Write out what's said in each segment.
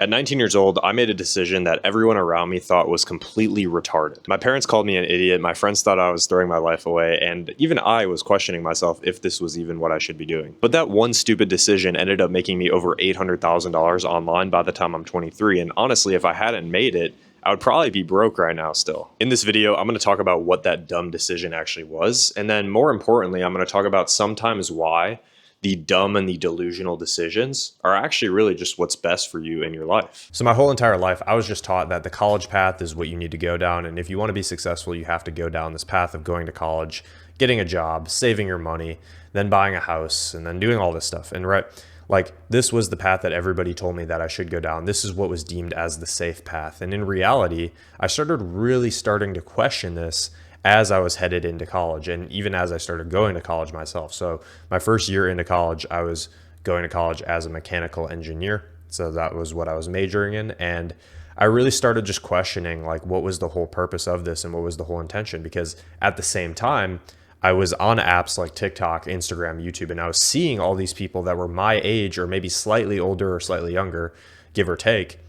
At 19 years old, I made a decision that everyone around me thought was completely retarded. My parents called me an idiot, my friends thought I was throwing my life away, and even I was questioning myself if this was even what I should be doing. But that one stupid decision ended up making me over $800,000 online by the time I'm 23, and honestly, if I hadn't made it, I would probably be broke right now still. In this video, I'm going to talk about what that dumb decision actually was, and then more importantly, I'm going to talk about sometimes why the dumb and the delusional decisions are actually really just what's best for you in your life. So my whole entire life, I was just taught that the college path is what you need to go down. And if you want to be successful, you have to go down this path of going to college, getting a job, saving your money, then buying a house, and then doing all this stuff. And like this was the path that everybody told me that I should go down. This is what was deemed as the safe path. And in reality, I starting to question this as I was headed into college, and even as I started going to college myself. So my first year into college, I was going to college as a mechanical engineer. So that was what I was majoring in. And I really started just questioning like what was the whole purpose of this and what was the whole intention, because at the same time, I was on apps like TikTok, Instagram, YouTube, and I was seeing all these people that were my age or maybe slightly older or slightly younger, give or take,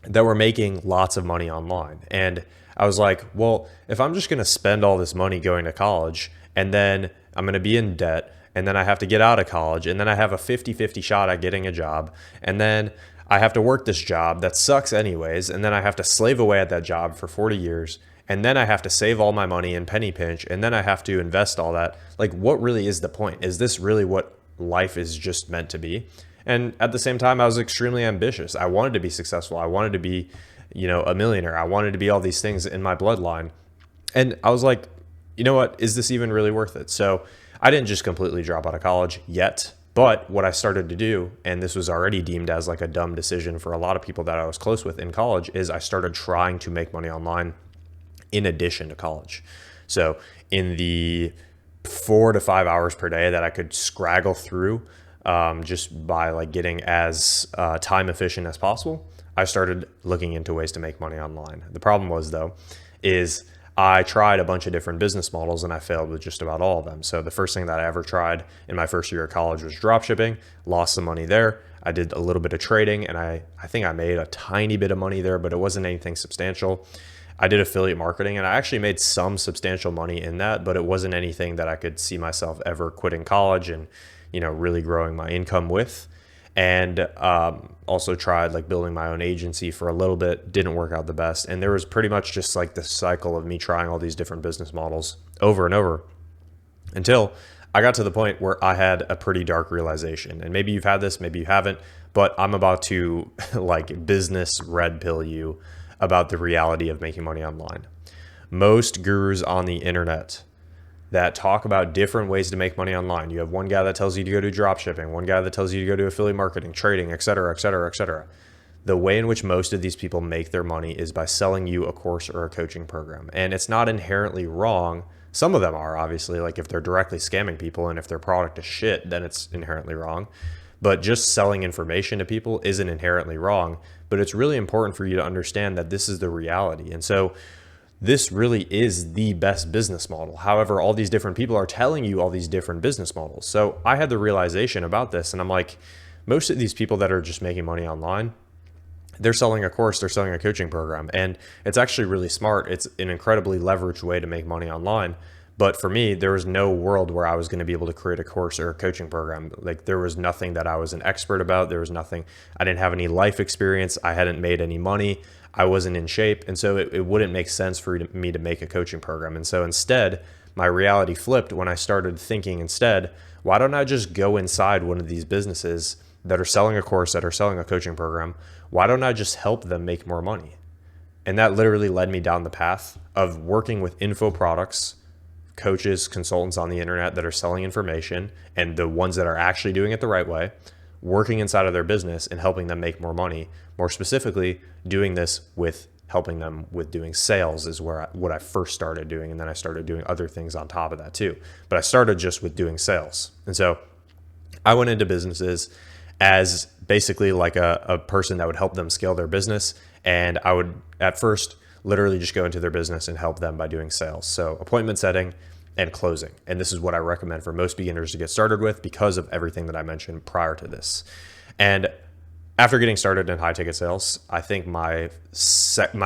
that were making lots of money online. And I was like, well, if I'm just going to spend all this money going to college and then I'm going to be in debt and then I have to get out of college and then I have a 50-50 shot at getting a job and then I have to work this job that sucks anyways and then I have to slave away at that job for 40 years and then I have to save all my money and penny pinch and then I have to invest all that. Like, what really is the point? Is this really what life is just meant to be? And at the same time, I was extremely ambitious. I wanted to be successful. I wanted to be, a millionaire. I wanted to be all these things in my bloodline. And I was like, you know what? Is this even really worth it? So I didn't just completely drop out of college yet. But what I started to do, and this was already deemed as like a dumb decision for a lot of people that I was close with in college, is I started trying to make money online in addition to college. So in the 4 to 5 hours per day that I could scraggle through, just by like getting as time efficient as possible, I started looking into ways to make money online. The problem was though, is I tried a bunch of different business models and I failed with just about all of them. So the first thing that I ever tried in my first year of college was drop shipping, lost some money there. I did a little bit of trading and I think I made a tiny bit of money there, but it wasn't anything substantial. I did affiliate marketing and I actually made some substantial money in that, but it wasn't anything that I could see myself ever quitting college and really growing my income with. And also tried like building my own agency for a little bit, didn't work out the best. And there was pretty much just like this cycle of me trying all these different business models over and over until I got to the point where I had a pretty dark realization. And maybe you've had this, maybe you haven't, but I'm about to like business red pill you about the reality of making money online. Most gurus on the internet that talk about different ways to make money online. You have one guy that tells you to go do drop shipping, one guy that tells you to go do affiliate marketing, trading, et cetera, et cetera, et cetera. The way in which most of these people make their money is by selling you a course or a coaching program. And it's not inherently wrong. Some of them are, obviously, like if they're directly scamming people and if their product is shit, then it's inherently wrong. But just selling information to people isn't inherently wrong. But it's really important for you to understand that this is the reality. And so this really is the best business model. However, all these different people are telling you all these different business models. So I had the realization about this and I'm like, most of these people that are just making money online, they're selling a course, they're selling a coaching program. And it's actually really smart. It's an incredibly leveraged way to make money online. But for me, there was no world where I was going to be able to create a course or a coaching program. Like there was nothing that I was an expert about. There was nothing, I didn't have any life experience. I hadn't made any money. I wasn't in shape. And so it wouldn't make sense for me to make a coaching program. And so instead, my reality flipped when I started thinking instead, why don't I just go inside one of these businesses that are selling a course, that are selling a coaching program? Why don't I just help them make more money? And that literally led me down the path of working with info products, coaches, consultants on the internet that are selling information, and the ones that are actually doing it the right way, working inside of their business and helping them make more money. More specifically, doing this with helping them with doing sales is what I first started doing. And then I started doing other things on top of that too. But I started just with doing sales. And so I went into businesses as basically like a person that would help them scale their business. And I would at first literally just go into their business and help them by doing sales. So appointment setting and closing. And this is what I recommend for most beginners to get started with because of everything that I mentioned prior to this. And After getting started in high ticket sales, I think my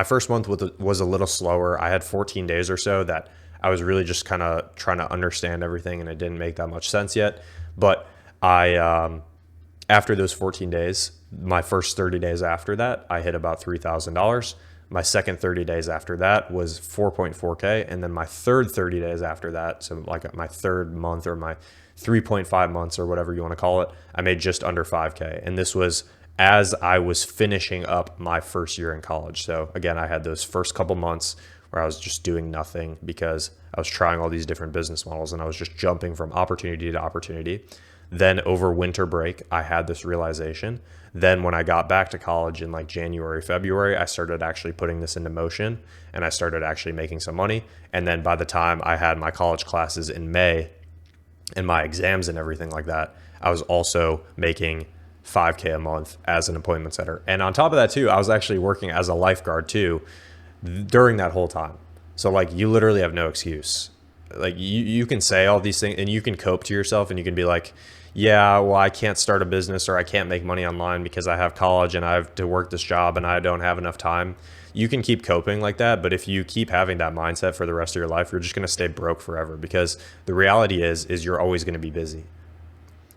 first month was a little slower. I had 14 days or so that I was really just kind of trying to understand everything, and it didn't make that much sense yet. But after those 14 days, my first 30 days after that, I hit about $3,000. My second 30 days after that was 4.4K. And then my third 30 days after that, so like my third month or my 3.5 months or whatever you want to call it, I made just under 5K. And this was as I was finishing up my first year in college. So again, I had those first couple months where I was just doing nothing because I was trying all these different business models and I was just jumping from opportunity to opportunity. Then over winter break, I had this realization. Then when I got back to college in like January, February, I started actually putting this into motion and I started actually making some money. And then by the time I had my college classes in May and my exams and everything like that, I was also making 5K a month as an appointment setter. And on top of that too, I was actually working as a lifeguard too during that whole time. So like you literally have no excuse. Like you can say all these things and you can cope to yourself and you can be like, yeah, well, I can't start a business or I can't make money online because I have college and I have to work this job and I don't have enough time. You can keep coping like that, but if you keep having that mindset for the rest of your life, you're just going to stay broke forever because the reality is you're always going to be busy.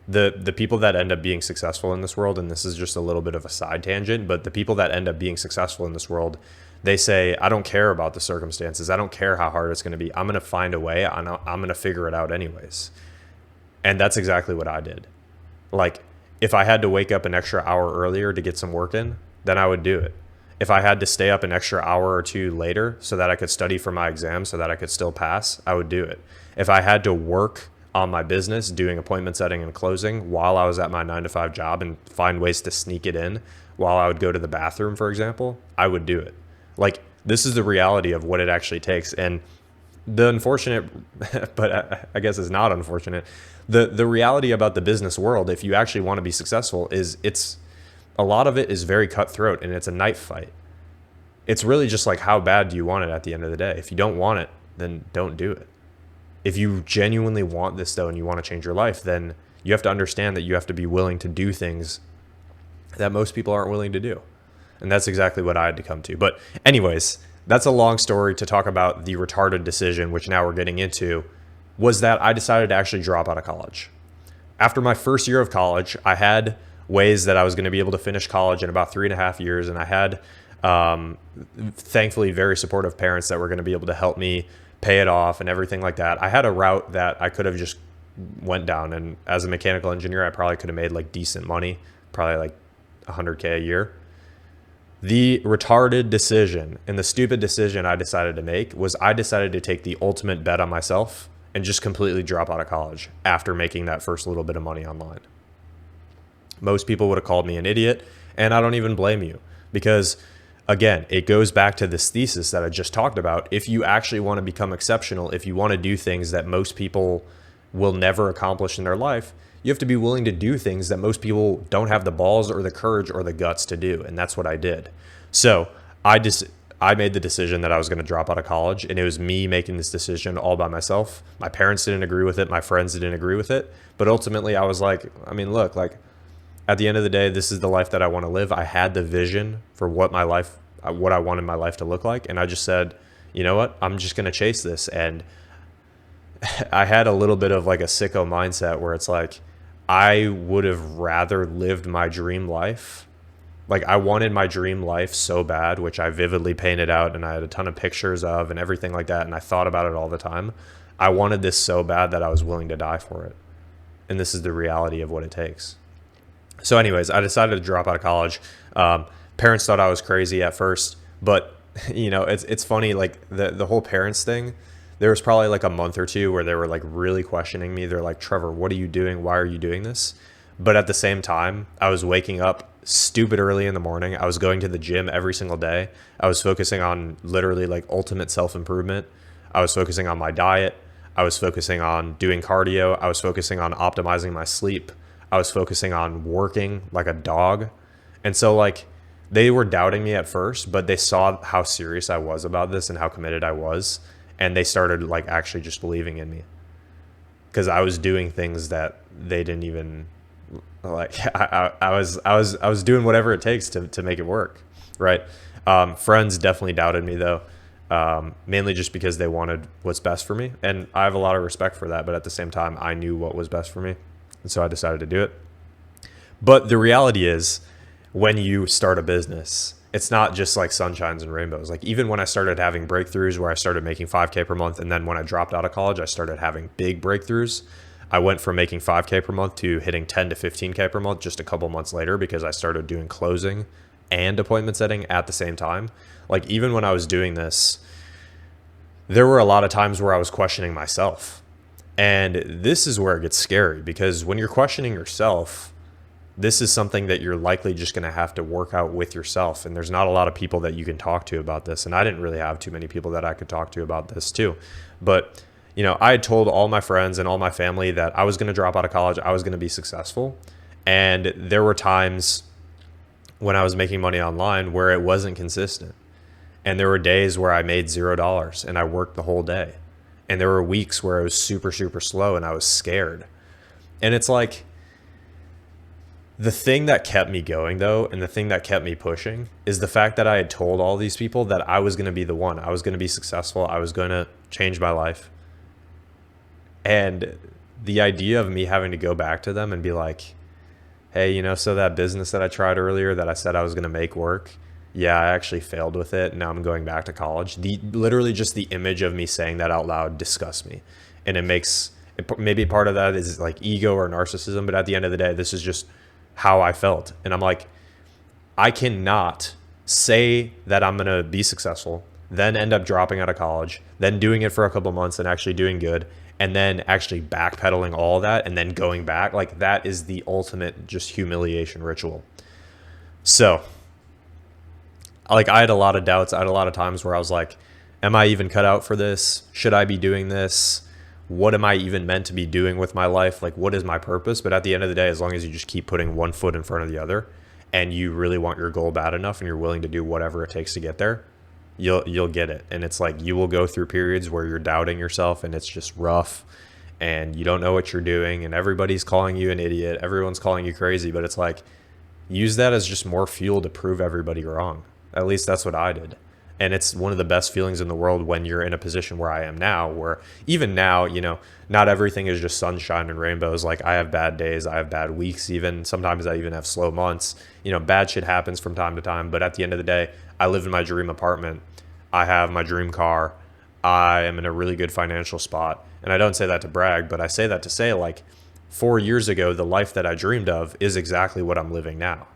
The people that end up being successful in this world, and this is just a little bit of a side tangent, but the people that end up being successful in this world, they say, I don't care about the circumstances. I don't care how hard it's going to be. I'm going to find a way. I'm going to figure it out anyways. And that's exactly what I did. Like, if I had to wake up an extra hour earlier to get some work in, then I would do it. If I had to stay up an extra hour or two later so that I could study for my exam so that I could still pass, I would do it. If I had to work on my business doing appointment setting and closing while I was at my 9 to 5 job and find ways to sneak it in while I would go to the bathroom, for example, I would do it. Like, this is the reality of what it actually takes. And the unfortunate, but I guess it's not unfortunate, the reality about the business world, if you actually want to be successful, is a lot of it is very cutthroat and it's a knife fight. It's really just like, how bad do you want it at the end of the day? If you don't want it, then don't do it. If you genuinely want this though and you want to change your life, then you have to understand that you have to be willing to do things that most people aren't willing to do. And that's exactly what I had to come to. But anyways, that's a long story to talk about the retarded decision, which now we're getting into, was that I decided to actually drop out of college. After my first year of college, I had ways that I was going to be able to finish college in about 3.5 years. And I had, thankfully, very supportive parents that were going to be able to help me pay it off and everything like that. I had a route that I could have just went down. And as a mechanical engineer, I probably could have made like decent money, probably like 100K a year. The retarded decision and the stupid decision I decided to make was I decided to take the ultimate bet on myself and just completely drop out of college after making that first little bit of money online. Most people would have called me an idiot, and I don't even blame you because, again, it goes back to this thesis that I just talked about. If you actually want to become exceptional, if you want to do things that most people will never accomplish in their life, you have to be willing to do things that most people don't have the balls or the courage or the guts to do. And that's what I did. So I made the decision that I was going to drop out of college, and it was me making this decision all by myself. My parents didn't agree with it. My friends didn't agree with it. But ultimately I was like, I mean, look, like at the end of the day, this is the life that I want to live. I had the vision for what I wanted my life to look like. And I just said, you know what, I'm just going to chase this. And I had a little bit of like a sicko mindset where it's like, I would have rather lived my dream life. Like I wanted my dream life so bad, which I vividly painted out and I had a ton of pictures of and everything like that. And I thought about it all the time. I wanted this so bad that I was willing to die for it. And this is the reality of what it takes. So anyways, I decided to drop out of college. Parents thought I was crazy at first, but you know, it's funny, like the whole parents thing. There was probably like a month or two where they were like really questioning me. They're like, Trevor, what are you doing? Why are you doing this? But at the same time, I was waking up stupid early in the morning. I was going to the gym every single day. I was focusing on literally like ultimate self-improvement. I was focusing on my diet. I was focusing on doing cardio. I was focusing on optimizing my sleep. I was focusing on working like a dog. And so like they were doubting me at first, but they saw how serious I was about this and how committed I was. And they started like actually just believing in me because I was doing things that they didn't even Like I was doing whatever it takes to make it work, right? Friends definitely doubted me though, mainly just because they wanted what's best for me, and I have a lot of respect for that. But at the same time, I knew what was best for me, and so I decided to do it. But the reality is, when you start a business, it's not just like sunshines and rainbows. Like even when I started having breakthroughs where I started making 5K per month, and then when I dropped out of college, I started having big breakthroughs. I went from making 5K per month to hitting 10 to 15K per month just a couple months later because I started doing closing and appointment setting at the same time. Like even when I was doing this, there were a lot of times where I was questioning myself. And this is where it gets scary because when you're questioning yourself, this is something that you're likely just going to have to work out with yourself. And there's not a lot of people that you can talk to about this. And I didn't really have too many people that I could talk to about this too. But, I had told all my friends and all my family that I was going to drop out of college. I was going to be successful. And there were times when I was making money online where it wasn't consistent. And there were days where I made $0 and I worked the whole day. And there were weeks where it was super, super slow and I was scared. And it's like, the thing that kept me going though, and the thing that kept me pushing is the fact that I had told all these people that I was going to be the one. I was going to be successful. I was going to change my life. And the idea of me having to go back to them and be like, hey, so that business that I tried earlier that I said I was going to make work, yeah, I actually failed with it. Now I'm going back to college. Literally just the image of me saying that out loud disgusts me. And maybe part of that is like ego or narcissism, but at the end of the day, this is just how I felt. And I'm like, I cannot say that I'm going to be successful, then end up dropping out of college, then doing it for a couple months and actually doing good, and then actually backpedaling all that and then going back. Like that is the ultimate just humiliation ritual. So like I had a lot of doubts. I had a lot of times where I was like, am I even cut out for this? Should I be doing this? What am I even meant to be doing with my life? Like, what is my purpose? But at the end of the day, as long as you just keep putting one foot in front of the other and you really want your goal bad enough and you're willing to do whatever it takes to get there, you'll get it. And it's like you will go through periods where you're doubting yourself and it's just rough and you don't know what you're doing and everybody's calling you an idiot. Everyone's calling you crazy, but it's like use that as just more fuel to prove everybody wrong. At least that's what I did. And it's one of the best feelings in the world when you're in a position where I am now, where even now, not everything is just sunshine and rainbows. Like I have bad days, I have bad weeks, even sometimes I even have slow months. Bad shit happens from time to time. But at the end of the day, I live in my dream apartment. I have my dream car. I am in a really good financial spot. And I don't say that to brag, but I say that to say like 4 years ago, the life that I dreamed of is exactly what I'm living now.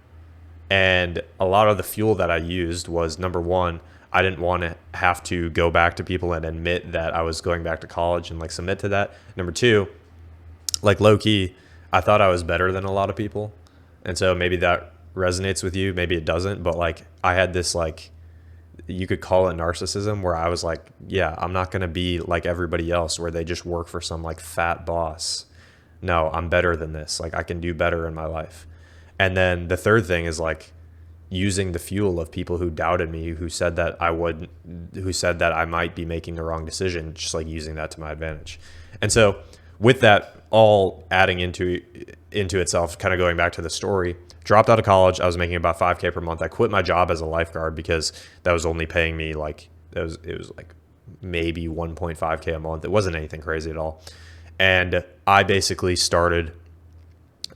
And a lot of the fuel that I used was number one, I didn't want to have to go back to people and admit that I was going back to college and like submit to that. Number two, like low key, I thought I was better than a lot of people. And so maybe that resonates with you, maybe it doesn't, but like I had this like, you could call it narcissism where I was like, yeah, I'm not going to be like everybody else where they just work for some like fat boss. No, I'm better than this. Like I can do better in my life. And then the third thing is like, using the fuel of people who doubted me, who said that I might be making the wrong decision, just like using that to my advantage. And so with that all adding into itself, kind of going back to the story, dropped out of college. I was making about 5K per month. I quit my job as a lifeguard because that was only paying me like, it was like maybe 1.5K a month. It wasn't anything crazy at all. And I basically started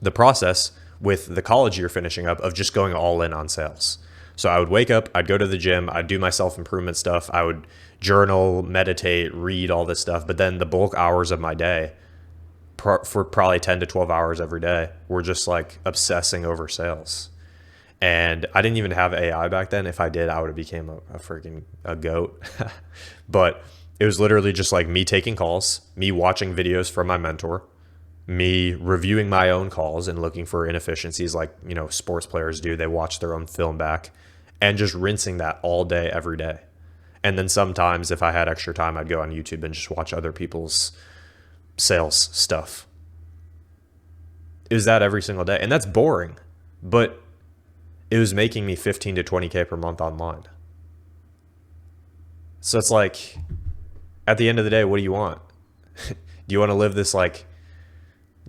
the process with the college year finishing up of just going all in on sales. So I would wake up, I'd go to the gym, I'd do my self-improvement stuff, I would journal, meditate, read all this stuff. But then the bulk hours of my day, for probably 10 to 12 hours every day, were just like obsessing over sales. And I didn't even have AI back then. If I did, I would have became a freaking goat. But it was literally just like me taking calls, me watching videos from my mentor, me reviewing my own calls and looking for inefficiencies like, sports players do. They watch their own film back and just rinsing that all day, every day. And then sometimes if I had extra time, I'd go on YouTube and just watch other people's sales stuff. It was that every single day. And that's boring, but it was making me 15 to 20K per month online. So it's like, at the end of the day, what do you want? Do you want to live this like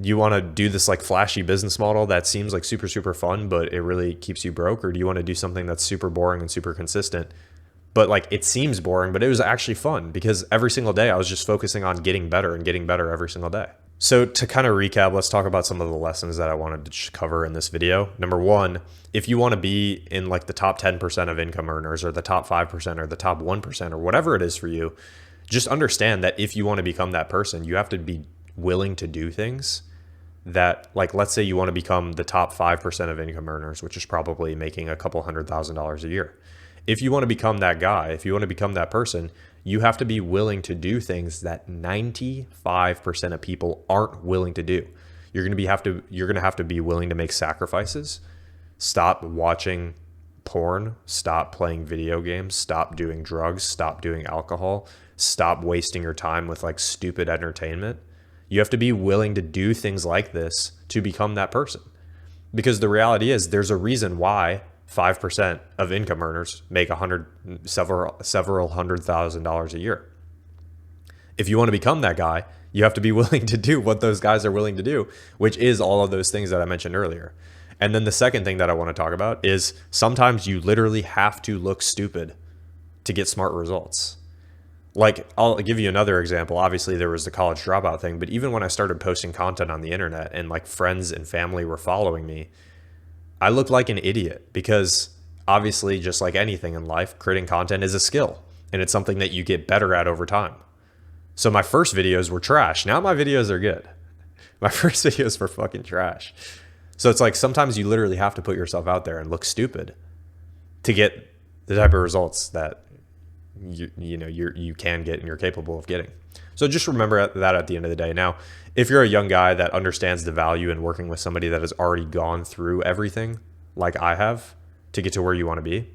You want to do this like flashy business model that seems like super, super fun, but it really keeps you broke? Or do you want to do something that's super boring and super consistent, but like it seems boring, but it was actually fun because every single day I was just focusing on getting better and getting better every single day. So to kind of recap, let's talk about some of the lessons that I wanted to cover in this video. Number one, if you want to be in like the top 10% of income earners or the top 5% or the top 1% or whatever it is for you, just understand that if you want to become that person, you have to be willing to do things that, like, let's say you want to become the top 5% of income earners, which is probably making a couple $100,000 a year. If you want to become that guy, if you want to become that person, you have to be willing to do things that 95% of people aren't willing to do. You're going to have to be willing to make sacrifices. Stop watching porn, stop playing video games, stop doing drugs, stop doing alcohol, stop wasting your time with like stupid entertainment. You have to be willing to do things like this to become that person. Because the reality is there's a reason why 5% of income earners make several $100,000 a year. If you want to become that guy, you have to be willing to do what those guys are willing to do, which is all of those things that I mentioned earlier. And then the second thing that I want to talk about is sometimes you literally have to look stupid to get smart results. Like, I'll give you another example. Obviously, there was the college dropout thing, but even when I started posting content on the internet and like friends and family were following me, I looked like an idiot because obviously, just like anything in life, creating content is a skill and it's something that you get better at over time. So my first videos were trash. Now my videos are good. My first videos were fucking trash. So it's like sometimes you literally have to put yourself out there and look stupid to get the type of results that you can get and you're capable of getting. So just remember that at the end of the day. Now, if you're a young guy that understands the value in working with somebody that has already gone through everything like I have to get to where you want to be,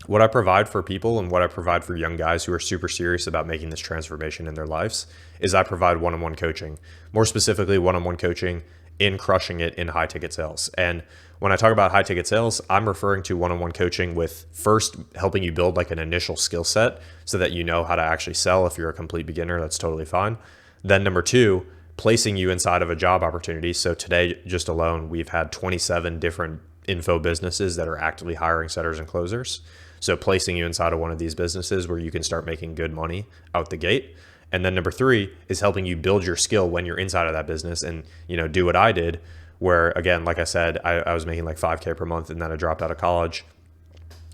what I provide for people and what I provide for young guys who are super serious about making this transformation in their lives is I provide one-on-one coaching, more specifically one-on-one coaching in crushing it in high ticket sales. And when I talk about high ticket sales, I'm referring to one-on-one coaching with first helping you build like an initial skill set so that you know how to actually sell. If you're a complete beginner, that's totally fine. Then number two, placing you inside of a job opportunity. So today, just alone, we've had 27 different info businesses that are actively hiring setters and closers. So placing you inside of one of these businesses where you can start making good money out the gate. And then number three is helping you build your skill when you're inside of that business and, do what I did, where again, like I said, I was making like 5K per month and then I dropped out of college,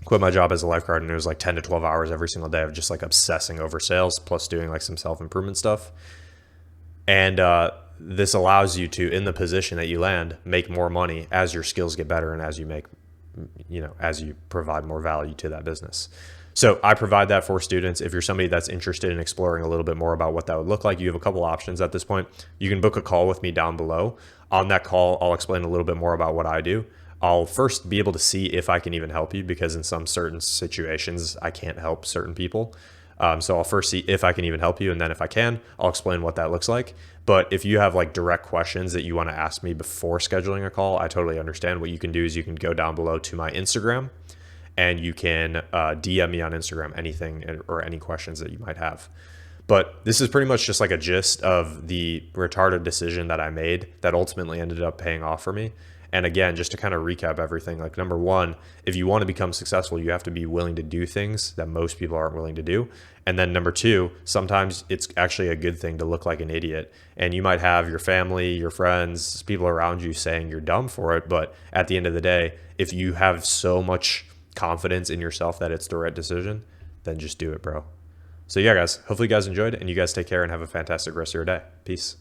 quit my job as a lifeguard, and it was like 10 to 12 hours every single day of just like obsessing over sales plus doing like some self-improvement stuff. And this allows you to, in the position that you land, make more money as your skills get better and as you make, as you provide more value to that business. So I provide that for students. If you're somebody that's interested in exploring a little bit more about what that would look like, you have a couple options at this point. You can book a call with me down below. On that call, I'll explain a little bit more about what I do. I'll first be able to see if I can even help you because in some certain situations, I can't help certain people. So I'll first see if I can even help you. And then if I can, I'll explain what that looks like. But if you have like direct questions that you want to ask me before scheduling a call, I totally understand. What you can do is you can go down below to my Instagram and you can DM me on Instagram anything or any questions that you might have. But this is pretty much just like a gist of the retarded decision that I made that ultimately ended up paying off for me. And again, just to kind of recap everything, like number one, if you want to become successful, you have to be willing to do things that most people aren't willing to do. And then number two, sometimes it's actually a good thing to look like an idiot. And you might have your family, your friends, people around you saying you're dumb for it. But at the end of the day, if you have so much confidence in yourself that it's the right decision, then just do it, bro. So yeah, guys, hopefully you guys enjoyed and you guys take care and have a fantastic rest of your day. Peace.